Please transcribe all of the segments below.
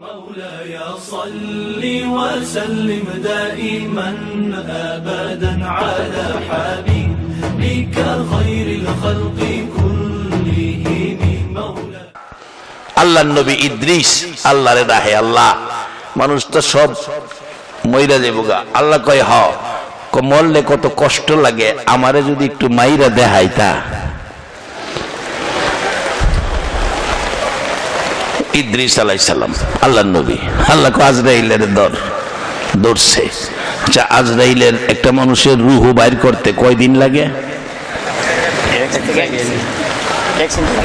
مولاي صل وسلم دائما أبدا على حبيبك خير الخلق كلهم مولاي আল্লাহর নবী ইদ্রিস আল্লাহরে ডাকে, আল্লাহ মানুষ তো সব মইরা যাবগা। আল্লাহ কয় হ মরলে কত কষ্ট লাগে, আমারে যদি একটু মাইরা দেখাইতা। ইদ্রিস আলাইহিস সালাম আল্লাহর নবী, আল্লাহ কয় আজরাইলের ধরছে। আচ্ছা, আজরাইলের একটা মানুষের রূহ বাইর করতে কয়দিন লাগে?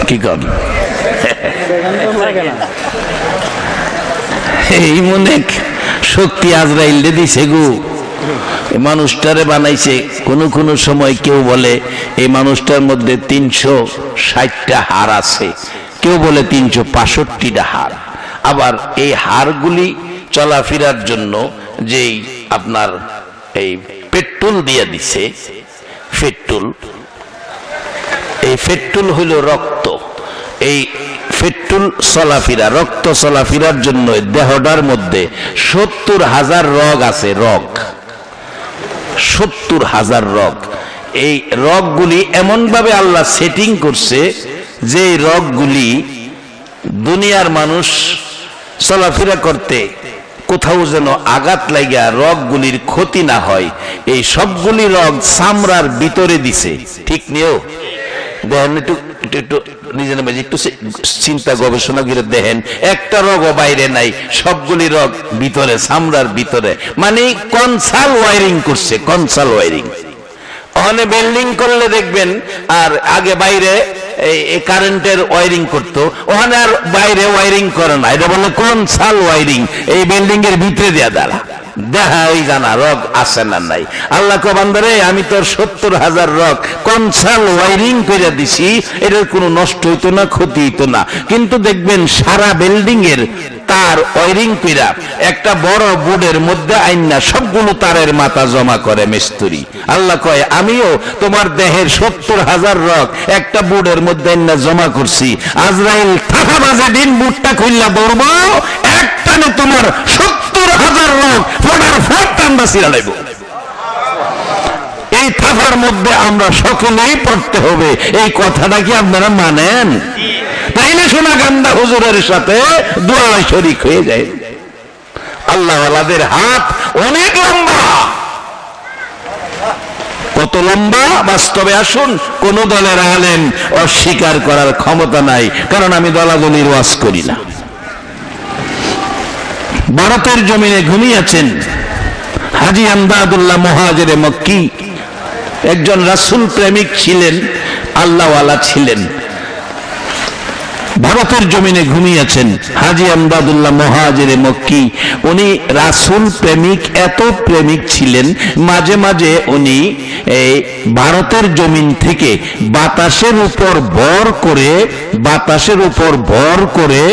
কি কর এই মনে শক্তি আজরাইল দিছে গো, মানুষটারে বানাইছে। কোন সময় কেউ বলে এই মানুষটার মধ্যে 360টা হাড় আছে, কেউ বলে 365টা হাড়। আবার এই হাড়গুলি চলাফেরার জন্য যেই আপনার এই পেট্রোল দিয়ে দিছে, এই পেট্রোল হইল রক্ত। এই পেট্রোল চলাফেরা, রক্ত চলাফেরার জন্য দেহটার মধ্যে 70,000 রগ আছে। রগ 70,000 রগ। এই রগগুলি এমন ভাবে আল্লাহ সেটিং করছে যে রগগুলি দুনিয়ার মানুষ চলাফেরা করতে কোথাও যেন আঘাত লাগিয়া রগগুলির ক্ষতি না হয়, এই সবগুলি রগ চামড়ার ভিতরে দিছে। ঠিক নিও দেখেন, একটু নিজের মাঝে একটু চিন্তা গবেষণা করে দেখেন, একটা রগও বাইরে নাই, সবগুলি রগ ভিতরে, চামড়ার ভিতরে। মানে কনসাল ওয়ারিং করছে, কনসাল ওয়ারিং। ওখানে বিল্ডিং করলে দেখবেন আর আগে বাইরে এই কারেন্টের ওয়ারিং করতো, ওখানে আর বাইরে ওয়ারিং করে না, এটা বলে কনসাল ওয়ারিং। এই বিল্ডিং এর ভিতরে দেয়া দাঁড়া দেখাই জানা রগ আছে না নাই। আল্লাহ কো বান্দারে, আমি তোর 70,000 রগ কনসাল ওয়ারিং করে দিছি, এটার কোনো নষ্ট হইতো না, ক্ষতি হইতো না। কিন্তু দেখবেন সারা বিল্ডিং এর তার ওয়ারিং কইরা একটা বড় বোর্ডের মধ্যে আইনা সবগুলো তারের মাথা জমা করে মিস্ত্রি। আল্লাহ কয় আমিও তোমার দেহের 70,000 রগ একটা বোর্ডের মধ্যে আইনা জমা করছি। আজরাইল থাকা বাজে দিন বুটটা খুললা বলবো, একটানে তোমার 70,000 রগ ফটার ফট আমরা ছিড়া লাইব। এই থাকার মধ্যে আমরা সকলেই পড়তে হবে। এই কথাটা কি আপনারা মানেন? তাইলে শোনা গান্দা হুজুরের সাথে দোয়া শরীক হয়ে যায়। আল্লাহ ওয়ালাদের হাত অনেক লম্বা। কত লম্বা? বাস্তবে আসুন, কোন দলের আলেম অস্বীকার করার ক্ষমতা নাই, কারণ আমি দলাদলির ওয়াজ করি না। ভারতের জমিনে ঘুমিয়েছেন হাজী আমদাদুল্লাহ মুহাজিরে মক্কি, একজন রাসূল প্রেমিক ছিলেন, আল্লাহওয়ালা ছিলেন। ভারতের জমিনে ঘুমিয়েছেন হাজী আমদাদুল্লাহ মুহাজিরে মক্কি। উনি রাসূল প্রেমিক, এত প্রেমিক ছিলেন, মাঝে মাঝে উনি এই ভারতের জমিন থেকে বাতাসের উপর ভর করে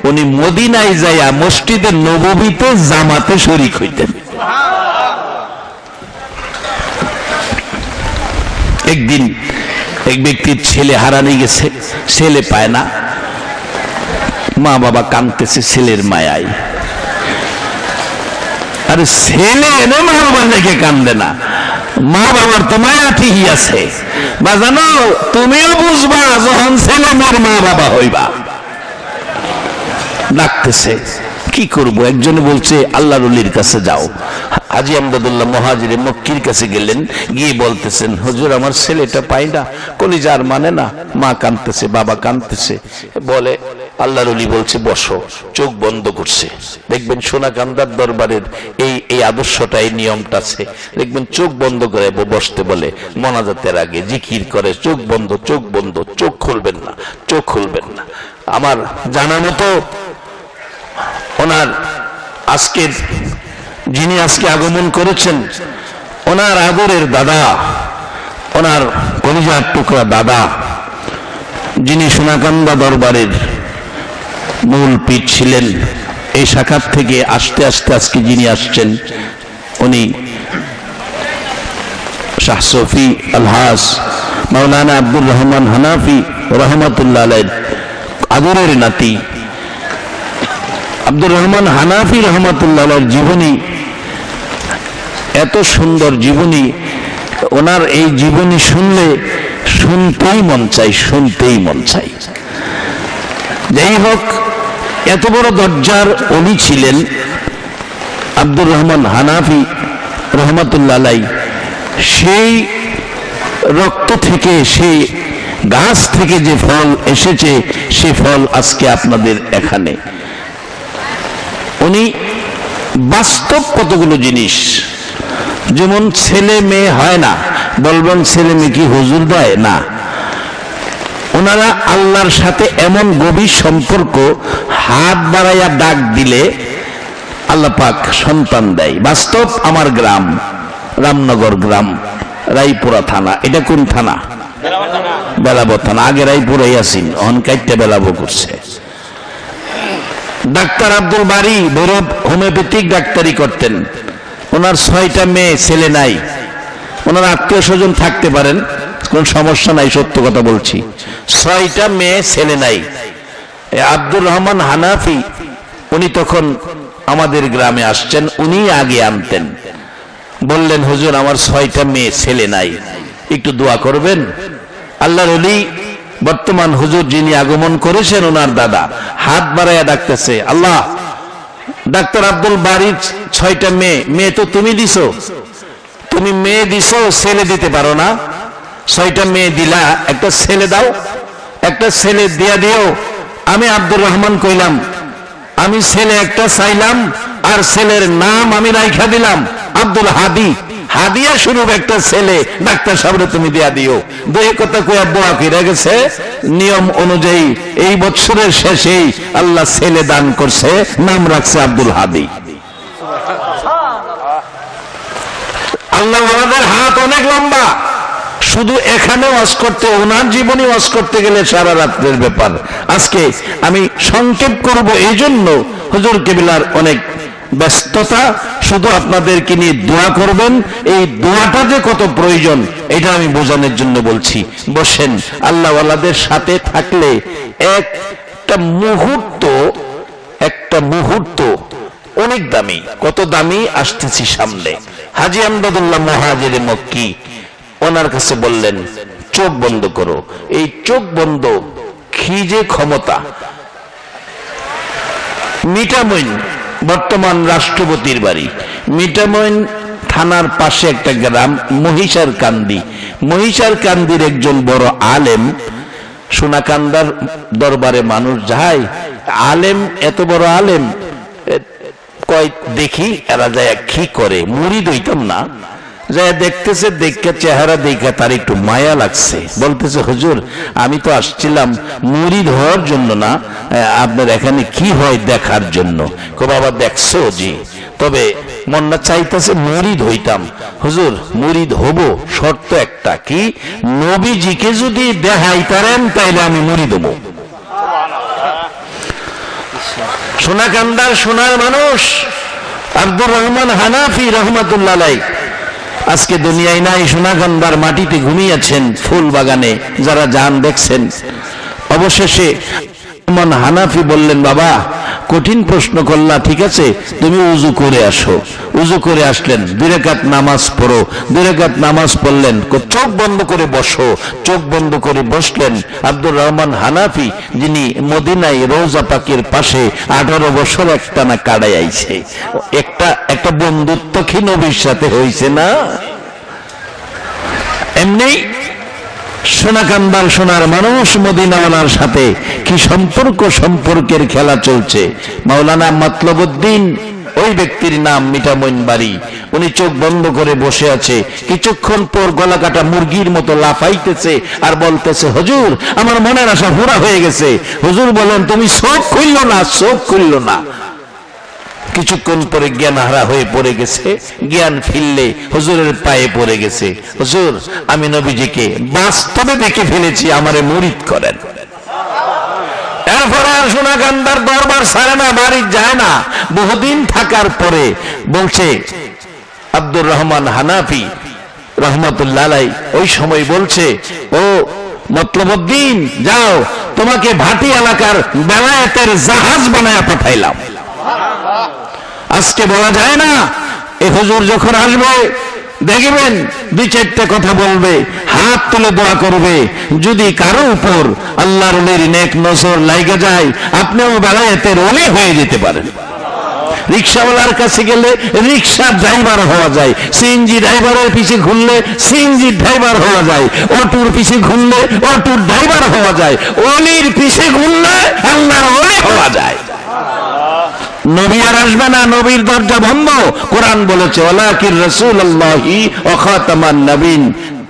উনি মদিনায় যাইয়া মসজিদে নববীতে জামাতে শরীক হইতেন। একদিন এক ব্যক্তির ছেলে হারানো গেছে, ছেলে পায় না, মা বাবা কাঁদতেছে ছেলের মায়ায়। আরে ছেলে এনে মা বাবার দেখে কান্দে না, মা বাবার তো মায়া ঠিকই আছে। বা জানো, তুমিও বুঝবা যখন ছেলে মেয়ের মা বাবা হইবা। ডাকতেছে, কি করবো? একজনে বলছে আল্লাহর ওলির কাছে যাও। হাজী আমদাদুল্লাহ মুহাজিরে মক্কির কাছে গেলেন, গিয়ে বলতেছেন হুজুর আমার ছেলেটা পাই না, কলিজার মানে না, মা কাঁদতেছে, বাবা কাঁদতেছে। বলে আল্লাহর ওলি বলছে বসো। চোখ বন্ধ করছে। দেখবেন সোনাকান্দার দরবারের এই আদর্শটা, এই নিয়মটা আছে। দেখবেন চোখ বন্ধ করে বসতে বলে, মোনাজাতের আগে জিকির করে চোখ বন্ধ, চোখ বন্ধ, চোখ খুলবেন না, চোখ খুলবেন না। আমার জানা মতো ওনার আজকের যিনি আজকে আগমন করেছেন, ওনার আদরের দাদা, ওনার কলিজার টুকরা দাদা, যিনি সোনাকান্দা দরবারের মূল পীঠ ছিলেন, এই শাখার থেকে আস্তে আস্তে আজকে যিনি আসছেন, উনি শাহ সফি আলহাস মাওলানা আব্দুর রহমান হানাফি রহমাতুল্লাহ আলাইহি আদরের নাতি। আব্দুর রহমান হানাফি রহমাতুল্লাহর জীবনী, এত সুন্দর জীবনী। ওনার এই জীবনী শুনলে শুনতেই মন চাই, শুনতেই মন চাই। যাই হোক, এত বড় দরজার উনি ছিলেন আব্দুর রহমান হানাফি রহমাতুল্লাহ আলাই। সেই রক্ত থেকে, সেই গাছ থেকে যে ফল এসেছে, সে ফল আজকে আপনাদের এখানে। উনি বাস্তব কতগুলো জিনিস, যেমন ছেলে মেয়ে হয় না, বলবেন ছেলে মেয়ে কি হুজুর দেয় না, ওনারা আল্লাহর সাথে এমন গভীর সম্পর্ক, হাত বাড়াইয়া ডাক দিলে আল্লাহ পাক সন্তান দেয়। বাস্তব। আমার গ্রাম রামনগর গ্রাম, রায়পুরা থানা। এটা কোন থানা? বেলাবো থানা। আগে রায়পুরাই আসিন, অনকাইটটা বেলাবো করছে। ডাক্তার আব্দুল বারী ভৈরব হোমিওপ্যাথিক ডাক্তারি করতেন। ওনার 6টা মেয়ে, ছেলে নাই। ওনার আত্মীয় স্বজন থাকতে পারেন, কোন সমস্যা নাই, সত্য কথা বলছি। 6টা মেয়ে, ছেলে নাই। আব্দুর রহমান হানাফি উনি তখন আমাদের গ্রামে আসছেন, উনি আগে আনতেন। বললেন, হুজুর আমার 6টা মেয়ে, ছেলে নাই, একটু দোয়া করবেন। আল্লাহর ওলি বর্তমান হুজুর যিনি আগমন করেছেন, ওনার দাদা হাত বাড়াইয়া ডাকতেছে, আল্লাহ, ডাক্তার আব্দুল বারীর 6টা মেয়ে, মেয়ে তো তুমি দিছো, তুমি মেয়ে দিছো, ছেলে দিতে পারো না? 6টা মেয়ে দিলা, একটা ছেলে দাও, একটা ছেলে দিয়া দিও। আমি আব্দুর রহমান কইলাম, আমি ছেলে একটা চাইলাম, আর ছেলের নাম আমি রাইখা দিলাম আব্দুল হাদি। হাদিয়া স্বরূপ একটা ছেলে ডাক্তার সাহেবরে তুমি দিয়া দিও। দুই কথা কইয়া দোয়া কইরা গেছে। নিয়ম অনুযায়ী এই বছরের শেষেই আল্লাহ ছেলে দান করছে, নাম রাখছে আব্দুল হাদি। আল্লাহ আমাদের হাত অনেক লম্বা। শুধু এখানে ওয়াজ করতে, ওনার জীবনী ওয়াজ করতে গেলে সারা রাত্রের ব্যাপার। আজকে আমি সংক্ষেপ করব, এই জন্য হুজুর কেবলার অনেক ব্যস্ততা। শুধু আপনাদেরকে নিয়ে দোয়া করবেন, এই দোয়াটা যে কত প্রয়োজন এটা আমি বোঝানোর জন্য বলছি। বসেন। আল্লাহওয়ালাদের সাথে থাকলে একটা মুহূর্ত অনেক দামি। কত দামি আসতেছি সামনে। হাজী আমদাদুল্লাহ মুহাজিরে মক্কি ওনার কাছে বললেন, চোখ বন্ধ করো। এই চোখ বন্ধ, কি যে ক্ষমতা! মিঠামইন বর্তমান রাষ্ট্রপতির বাড়ি। মিঠামইন থানার পাশে একটা গ্রাম মহিষার কান্দি। মহিষার কান্দির একজন বড় আলেম, সোনাকান্দার দরবারে মানুষ যায়, আলেম, এত বড় আলেম, কয় দেখি এরা যায় কি করে। মুরিদ হইতাম না, যায় দেখতেছে, দেখে চেহারা দেখে তার একটু মায়া লাগছে। বলতেছে, হুজুর আমি তো আসছিলাম মুরিদ হওয়ার জন্য না, আপনার এখানে কি হয় দেখার জন্য। বাবা দেখছো? জি। তবে মনটা চাইতেছে মুরিদ হইতাম। হুজুর মুরিদ হব, শর্ত একটা, কি? নবীজিকে যদি দেখাইতারেন তাইলে আমি মুরিদ হব। সোনাকান্দার সোনার মানুষ আব্দুর রহমান হানাফি রহমাতুল্লাহ আলাইহি আজকে দুনিয়ায় নাই। সোনাকান্দার মাটিতে ঘুমিয়েছেন, ফুল বাগানে যারা যান দেখছেন। অবশেষে রহমান হানাফি বললেন, বাবা কঠিন প্রশ্ন করলা, ঠিক আছে তুমি উজু করে আসো। উজু করে আসলেন, 2 রাকাত নামাজ পড়ো। 2 রাকাত নামাজ পড়লেন, চোখ বন্ধ করে বসো। চোখ বন্ধ করে বসলেন। আব্দুর রহমান হানাফি, যিনি মদিনায় রওজা পাকের পাশে 18 বছর একটানা কাটাই আইছে, একটা বন্ধুত্ব কি নবীর সাথে হয়েছে না? এমনি সোনাকান্দার সোনার মানুষ মদিনাওয়ালার সাথে কি সম্পর্কের খেলা চলছে। মাওলানা মতলবউদ্দিন, ওই ব্যক্তির নাম মিঠামইন বাড়ি। উনি চোখ বন্ধ করে বসে আছে। কিছুক্ষণ পর গলা কাটা মুরগির মতো লাফাইতেছে আর বলতেছে, হুজুর আমার মনের আশা পুরা হয়ে গেছে। হুজুর বলেন, তুমি চোখ খুললো না, চোখ খুললো না। কিছুক্ষণ পরে জ্ঞান হারা হয়ে পড়ে গেছে। জ্ঞান ফিরলে হুজুরের পায়ে পড়ে গেছে, হুজুর আমি নবীজিকে বাস্তবে দেখে ফেলেছি, আমারে মুরিদ করেন। এরপরে আর সোনাকান্দার দরবার ছাড়ে না, বাড়ি যায় না। বহুদিন থাকার পরে বলছে আব্দুর রহমান হানাফি রহমাতুল্লাহ আলাইহি, ওই সময় বলছে, ও মতলবউদ্দিন যাও, তোমাকে ভাটি এলাকার বেলায়েতের জাহাজ বানায়া পাঠাইলাম। আজকে বলা যায় না। এ হুজুর যখন আসবে দেখবেন দুই চারটে কথা বলবে, হাত তুলে দোয়া করবে। যদি কারো উপর আল্লাহর ওলির নেক নজর লাগে যায়, আপনিও বেলায়েতের ওলি হয়ে যেতে পারেন। রিক্সাওয়ালার কাছে গেলে রিক্সা ড্রাইভার হওয়া যায়, সিএনজি ড্রাইভারের পিছে ঘুরলে সিএনজি ড্রাইভার হওয়া যায়, অটোর পিছে ঘুরলে অটোর ড্রাইভার হওয়া যায়, ওলির পিছে ঘুরলে আল্লাহর ওলি হওয়া যায়। নবী আর আসবে না, নবীর দরজা বন্ধ। কোরআন বলেছে ওয়ালাকির রাসূলুল্লাহি ওয়া খাতামান নবীন।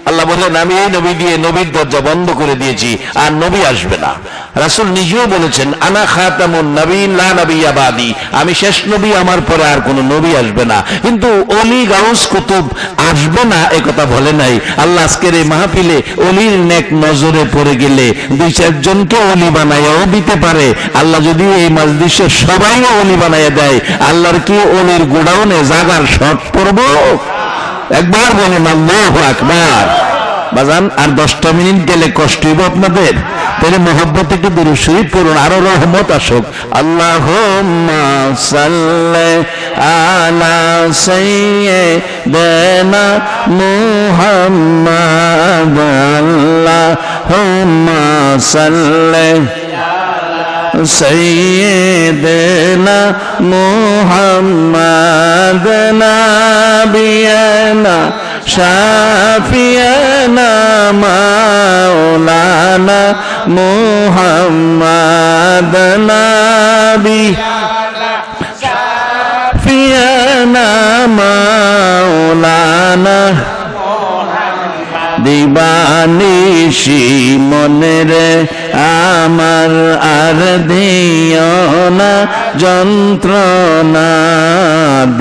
আল্লাহ বলেন আমি এই নবী দিয়ে নবীর দরজা বন্ধ করে দিয়েছি, আর নবী আসবে না। রাসূল নিজেও বলেছেন আনা খাতামুন নবীন লা নবিয়্যা বাদি, আমি শেষ নবী, আমার পরে আর কোনো নবী আসবে না। কিন্তু ওলি গাউস কুতুব আসবে না এ কথা বলে নাই। আল্লাহ আজকের এই মাহফিলে ওলির নেক নজরে পড়ে গেলে দুই চারজনকে ওলি বানাইয়াও দিতে পারে। আল্লাহ যদি এই মাজলিসে সবাই ওলি বানাইয়া দেয়, আল্লাহর কি ওলির গোডাউনে জাগার শর্ট পড়ব? একবার বলেন আল্লাহু আকবার। বাজান আর 10টা মিনিট গেলে কষ্ট হইব আপনাদের, তাহলে মোহাব্বত একটু দুরূদ শরীফ পড়ুন, আরো রহমত আসুক। আল্লাহুম্মা সাল্লি আলা সাইয়্যিদিনা মুহাম্মাদ, আল্লাহুম্মা সাল্লি سيدنا محمد نبينا شافينا مولانا محمد نبينا شافينا مولانا দিবানিশি মনেরে আমার আর দিও না যন্ত্রণা,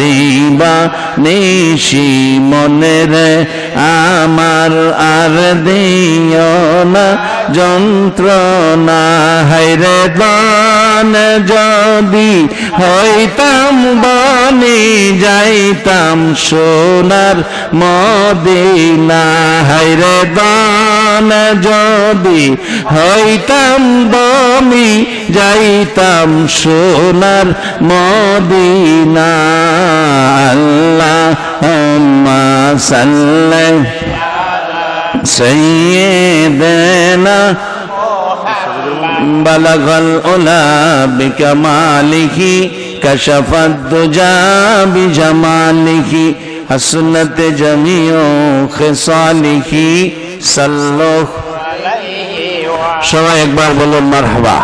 দিবানিশি মনেরে আমার আর দিও না যন্ত্রণা। হায়রে দান যদি হইতাম বনি যাইতাম সোনার মদিনা, হায়রে দান যদি হইতাম বনি যাইতাম সোনার মদিনা। আল্লাহুম্মা সাল্লি সাইয়্যিদিনা বালাগাল উলা বিকামালিহি কাশাফাদ দুজা বিজামালিহি হাসনাত জামিউ খিসালিহি সাল্লাল্লাহু আলাইহি ওয়া। সবাই একবার বলুন মারহাবা।